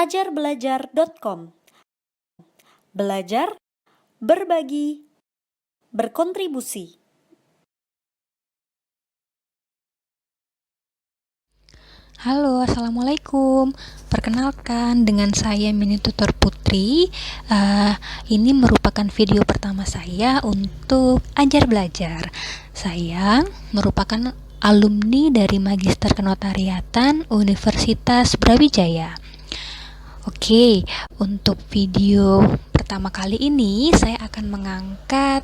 ajarbelajar.com. Belajar, berbagi, berkontribusi. Halo, Assalamualaikum. Perkenalkan, dengan saya Mini Tutor Putri. Ini merupakan video pertama saya untuk Ajar Belajar. Saya merupakan alumni dari Magister Kenotariatan Universitas Brawijaya. Oke, untuk video pertama kali ini saya akan mengangkat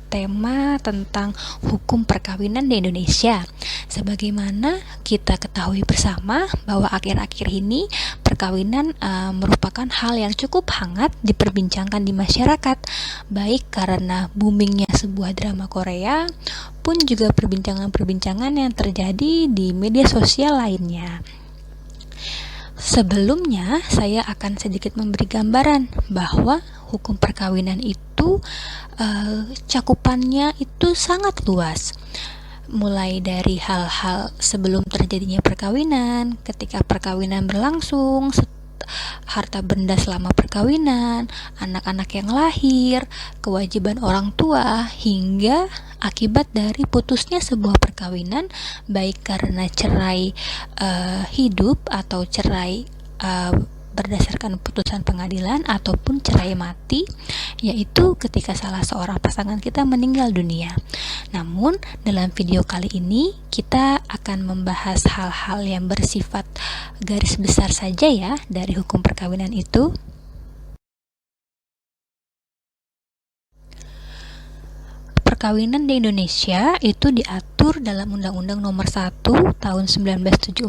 tema tentang hukum perkawinan di Indonesia. Sebagaimana kita ketahui bersama bahwa akhir-akhir ini perkawinan merupakan hal yang cukup hangat diperbincangkan di masyarakat, baik karena boomingnya sebuah drama Korea pun juga perbincangan-perbincangan yang terjadi di media sosial lainnya. Sebelumnya, saya akan sedikit memberi gambaran bahwa hukum perkawinan itu cakupannya itu sangat luas. Mulai dari hal-hal sebelum terjadinya perkawinan, ketika perkawinan berlangsung, harta benda selama perkawinan, anak-anak yang lahir, kewajiban orang tua, hingga akibat dari putusnya sebuah perkawinan, baik karena cerai hidup atau cerai berdasarkan putusan pengadilan ataupun cerai mati, yaitu ketika salah seorang pasangan kita meninggal dunia. Namun dalam video kali ini kita akan membahas hal-hal yang bersifat garis besar saja ya dari hukum perkawinan itu. Perkawinan di Indonesia itu diatur dalam Undang-Undang Nomor 1 Tahun 1974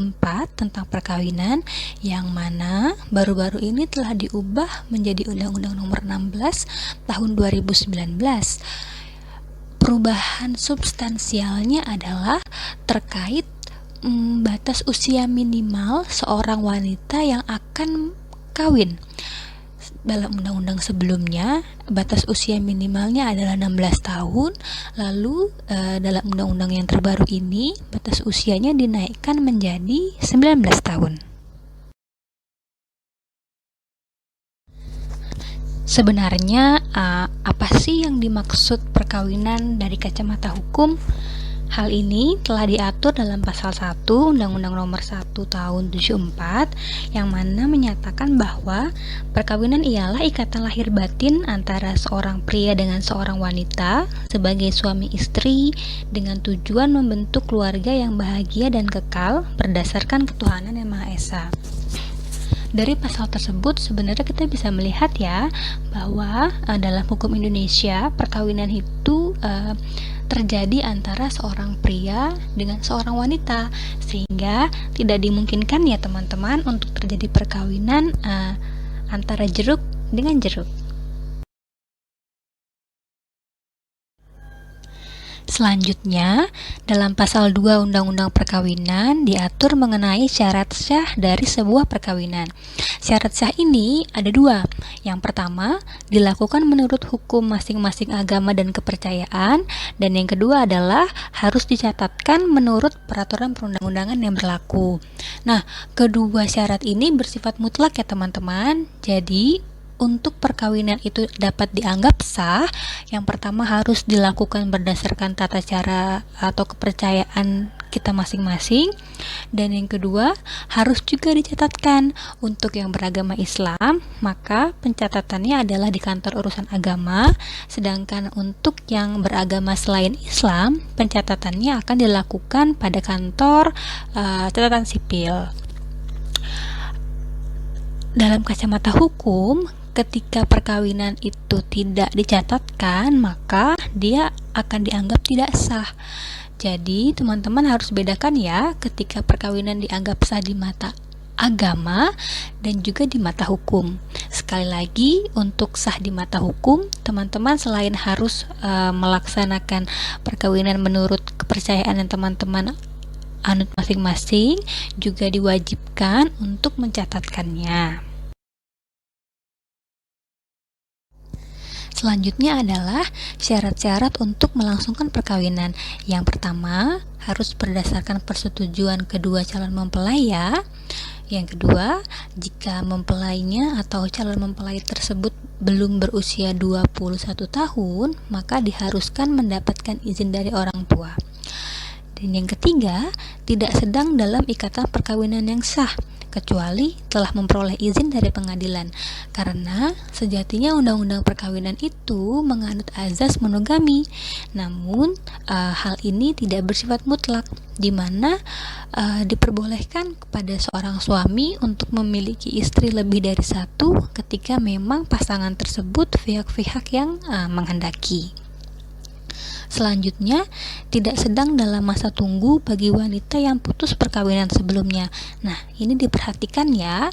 tentang perkawinan, yang mana baru-baru ini telah diubah menjadi Undang-Undang Nomor 16 Tahun 2019. Perubahan substansialnya adalah terkait batas usia minimal seorang wanita yang akan kawin. Dalam undang-undang sebelumnya, batas usia minimalnya adalah 16 tahun, lalu dalam undang-undang yang terbaru ini, batas usianya dinaikkan menjadi 19 tahun. Sebenarnya, apa sih yang dimaksud perkawinan dari kacamata hukum? Hal ini telah diatur dalam pasal 1 Undang-Undang Nomor 1 Tahun 74, yang mana menyatakan bahwa perkawinan ialah ikatan lahir batin antara seorang pria dengan seorang wanita sebagai suami istri dengan tujuan membentuk keluarga yang bahagia dan kekal berdasarkan ketuhanan yang Maha Esa. Dari pasal tersebut sebenarnya kita bisa melihat ya bahwa dalam hukum Indonesia perkawinan itu terjadi antara seorang pria dengan seorang wanita, sehingga tidak dimungkinkan ya teman-teman untuk terjadi perkawinan antara jeruk dengan jeruk. Selanjutnya, dalam pasal 2 Undang-Undang Perkawinan diatur mengenai syarat sah dari sebuah perkawinan. Syarat sah ini ada dua. Yang pertama, dilakukan menurut hukum masing-masing agama dan kepercayaan, dan yang kedua adalah harus dicatatkan menurut peraturan perundang-undangan yang berlaku. Nah, kedua syarat ini bersifat mutlak ya teman-teman. Jadi, untuk perkawinan itu dapat dianggap sah, yang pertama harus dilakukan berdasarkan tata cara atau kepercayaan kita masing-masing, dan yang kedua harus juga dicatatkan. Untuk yang beragama Islam, maka pencatatannya adalah di kantor urusan agama, sedangkan untuk yang beragama selain Islam, pencatatannya akan dilakukan pada kantor catatan sipil. Dalam kacamata hukum, ketika perkawinan itu tidak dicatatkan, maka dia akan dianggap tidak sah. Jadi, teman-teman harus bedakan ya ketika perkawinan dianggap sah di mata agama dan juga di mata hukum. Sekali lagi, untuk sah di mata hukum, teman-teman selain harus melaksanakan perkawinan menurut kepercayaan yang teman-teman anut masing-masing, juga diwajibkan untuk mencatatkannya. Selanjutnya adalah syarat-syarat untuk melangsungkan perkawinan. Yang pertama, harus berdasarkan persetujuan kedua calon mempelai ya. Yang kedua, jika mempelainya atau calon mempelai tersebut belum berusia 21 tahun, maka diharuskan mendapatkan izin dari orang tua. Dan yang ketiga, tidak sedang dalam ikatan perkawinan yang sah, kecuali telah memperoleh izin dari pengadilan. Karena sejatinya undang-undang perkawinan itu menganut azas monogami. Namun hal ini tidak bersifat mutlak, di mana diperbolehkan kepada seorang suami untuk memiliki istri lebih dari satu ketika memang pasangan tersebut pihak-pihak yang menghendaki. Selanjutnya, tidak sedang dalam masa tunggu bagi wanita yang putus perkawinan sebelumnya. Nah, ini diperhatikan ya,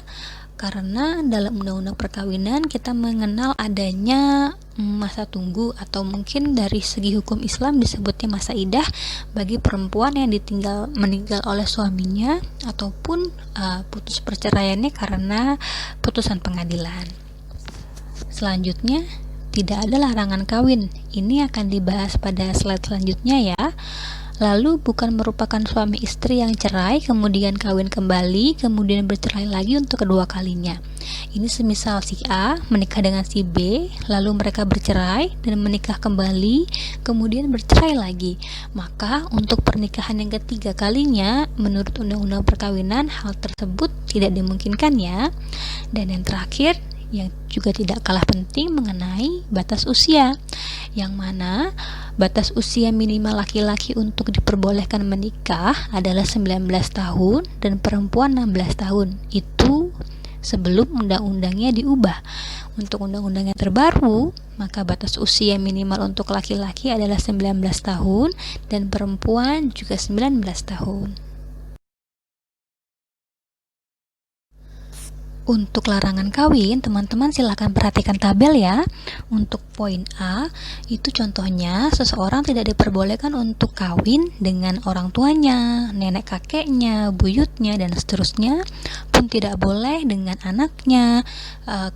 karena dalam undang-undang perkawinan kita mengenal adanya masa tunggu, atau mungkin dari segi hukum Islam disebutnya masa idah bagi perempuan yang meninggal oleh suaminya ataupun putus perceraiannya karena putusan pengadilan. Selanjutnya, tidak ada larangan kawin. Ini akan dibahas pada slide selanjutnya ya. Lalu bukan merupakan suami istri yang cerai kemudian kawin kembali kemudian bercerai lagi untuk kedua kalinya. Ini semisal si A menikah dengan si B, lalu mereka bercerai dan menikah kembali kemudian bercerai lagi. Maka untuk pernikahan yang ketiga kalinya menurut undang-undang perkawinan hal tersebut tidak dimungkinkan ya. Dan yang terakhir, yang juga tidak kalah penting mengenai batas usia, yang mana batas usia minimal laki-laki untuk diperbolehkan menikah adalah 19 tahun dan perempuan 16 tahun. Itu sebelum undang-undangnya diubah. Untuk undang-undang yang terbaru, maka batas usia minimal untuk laki-laki adalah 19 tahun dan perempuan juga 19 tahun. Untuk larangan kawin, teman-teman silakan perhatikan tabel ya. Untuk poin A, itu contohnya seseorang tidak diperbolehkan untuk kawin dengan orang tuanya, nenek kakeknya, buyutnya, dan seterusnya, pun tidak boleh dengan anaknya,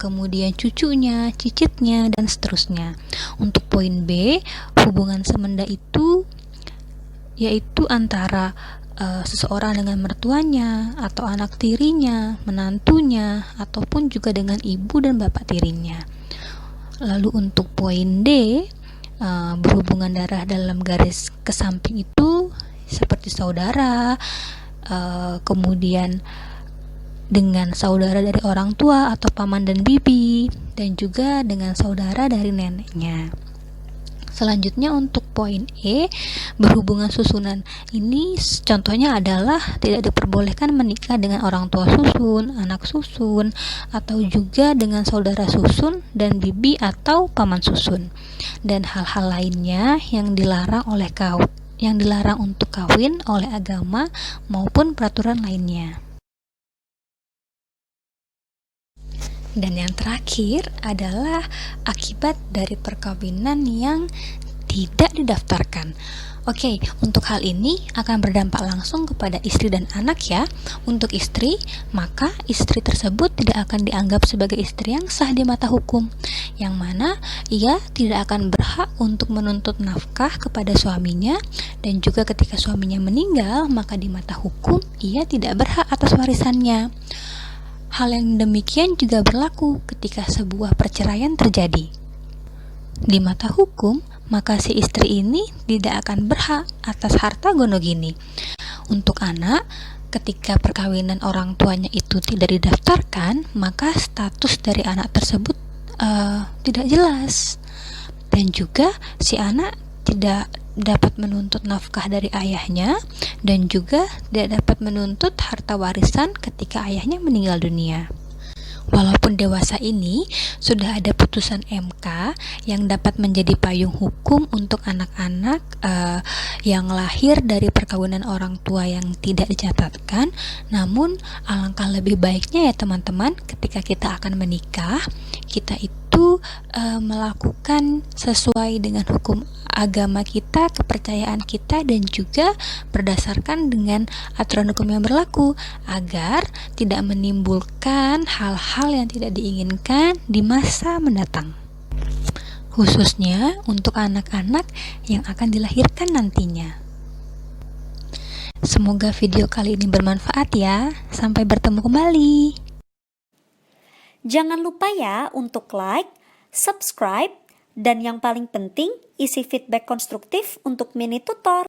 kemudian cucunya, cicitnya, dan seterusnya. Untuk poin B, hubungan semenda itu yaitu antara seseorang dengan mertuanya atau anak tirinya, menantunya, ataupun juga dengan ibu dan bapak tirinya. Lalu untuk poin D, berhubungan darah dalam garis ke samping itu seperti saudara, kemudian dengan saudara dari orang tua atau paman dan bibi, dan juga dengan saudara dari neneknya. Selanjutnya untuk poin E, berhubungan susunan. Ini contohnya adalah tidak diperbolehkan menikah dengan orang tua susun, anak susun, atau juga dengan saudara susun dan bibi atau paman susun. Dan hal-hal lainnya yang dilarang untuk kawin oleh agama maupun peraturan lainnya. Dan yang terakhir adalah akibat dari perkawinan yang tidak didaftarkan. Oke, untuk hal ini akan berdampak langsung kepada istri dan anak ya. Untuk istri, maka istri tersebut tidak akan dianggap sebagai istri yang sah di mata hukum, yang mana ia tidak akan berhak untuk menuntut nafkah kepada suaminya, dan juga ketika suaminya meninggal, maka di mata hukum ia tidak berhak atas warisannya. Hal yang demikian juga berlaku ketika sebuah perceraian terjadi. Di mata hukum, maka si istri ini tidak akan berhak atas harta gonogini. Untuk anak, ketika perkawinan orang tuanya itu tidak didaftarkan, maka status dari anak tersebut tidak jelas. Dan juga si anak tidak dapat menuntut nafkah dari ayahnya dan juga tidak dapat menuntut harta warisan ketika ayahnya meninggal dunia. Walaupun dewasa ini sudah ada putusan MK yang dapat menjadi payung hukum untuk anak-anak yang lahir dari perkawinan orang tua yang tidak dicatatkan, namun alangkah lebih baiknya ya teman-teman, ketika kita akan menikah, kita itu melakukan sesuai dengan hukum agama kita, kepercayaan kita, dan juga berdasarkan dengan aturan hukum yang berlaku agar tidak menimbulkan hal-hal yang tidak diinginkan di masa mendatang. khususnya untuk anak-anak yang akan dilahirkan nantinya. Semoga video kali ini bermanfaat ya. Sampai bertemu kembali. Jangan lupa ya untuk like, subscribe, dan yang paling penting isi feedback konstruktif untuk mini tutor.